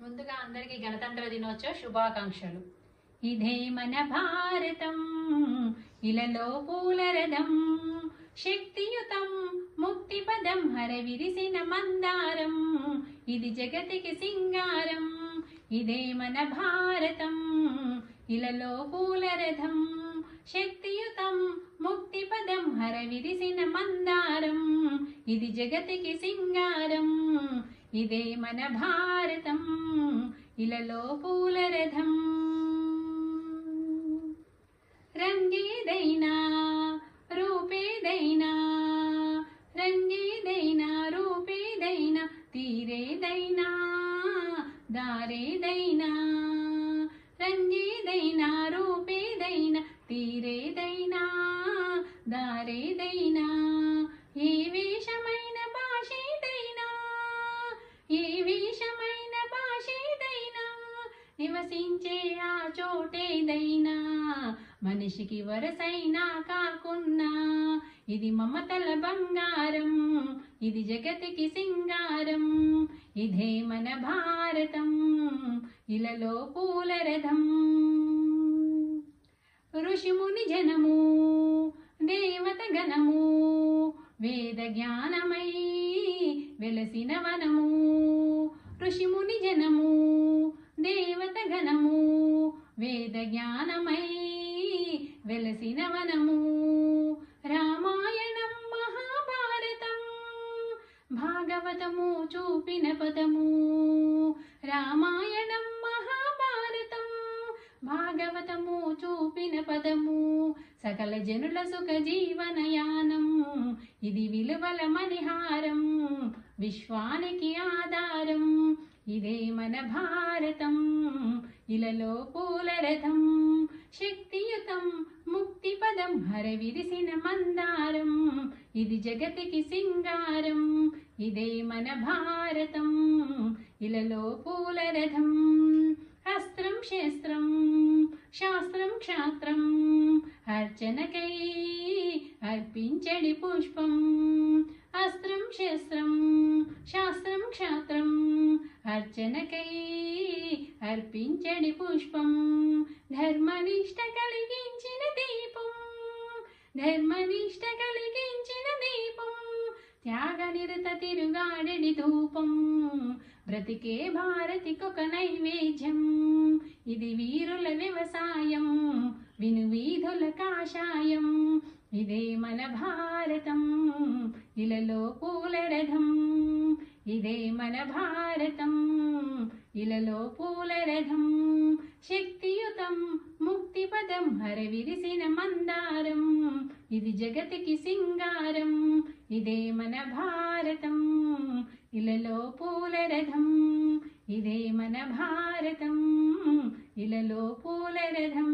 ముందుగా అందరికీ గణతంత్ర దినోత్సవ శుభాకాంక్షలు. ఇదే మన భారతం, ఇలలో పూలరథం, శక్తియుతం ముక్తి పదం, హర విరిసిన మందారం, ఇది జగతికి సింగారం. ఇదే మన భారతం, ఇలలో పూలరథం, శక్తియుతం ముక్తి పదం, హర విరిసిన మందారం, ఇది జగతికి సింగారం. ఇదే మన భారతం, ఇలలో పూలరథం. రంగేదైనా రూపేదైనా, రంగేదైనా రూపేదైనా, తీరేదైనా దారేదైనా, రంగేదైనా రూపేదైనా, తీరేదైనా దారేదైనా, ఏ వేషమైన భాషేదైనా, ఏ వేషమైన భాషేదైనా, నివసించే ఆ చోటేదైనా, మనిషికి వరసైనా కాకున్నా, ఇది మమతల బంగారం, ఇది జగతికి సింగారం. ఇదే మన భారతం, ఇలలో పూలరథం. ఋషిముని జనము దేవత గణము, వేద జ్ఞానమై వెలసిన వనము. ఋషిముని జనము దేవత గణము, వేద జ్ఞానమై వెలసిన వనము. రామాయణం మహాభారతం, భాగవతము చూపిన పదము. రామాయణం మహాభారతం, భాగవతము చూపిన పదము, సకల జనుల సుఖ జీవనయానం, ఇది విలువల మణిహారం, విశ్వానికి ఆధారం. ఇదే మన భారతం, ఇలలో పూలరథం, శక్తియుతం ముక్తి పదం, హర విరిసిన మందారం, ఇది జగతికి సింగారం. ఇదే మన భారతం, ఇలలో పూలరథం. అస్త్రం శస్త్రం శాస్త్రం క్షాత్రం, అర్చనకై అర్పించడి పుష్పం. అస్త్రం శస్త్రం శాస్త్రం క్షాత్రం, అర్చనకై అర్పించడి పుష్పం. ధర్మనిష్ట కలిగించిన దీపం, ధర్మనిష్ట కలిగించిన దీపం, త్యాగనిరత తిరుగాడెడి ధూపం, బ్రతికే భారతికొక నైవేద్యం. ఇది వీరుల వ్యవసాయం, విను వీధుల కాషాయం. ఇదే మన భారతం, ఇలలో పూలరథం. ఇదే మన భారతం, ఇలలో పూలరథం, శక్తియుతం ముక్తి పదం, హర విరిసిన మందారం, ఇది జగతికి సింగారం. ఇదే మన భారతం, ఇలలో పూలరథం. ఇదే మన భారతం, ఇలలో పూలరథం.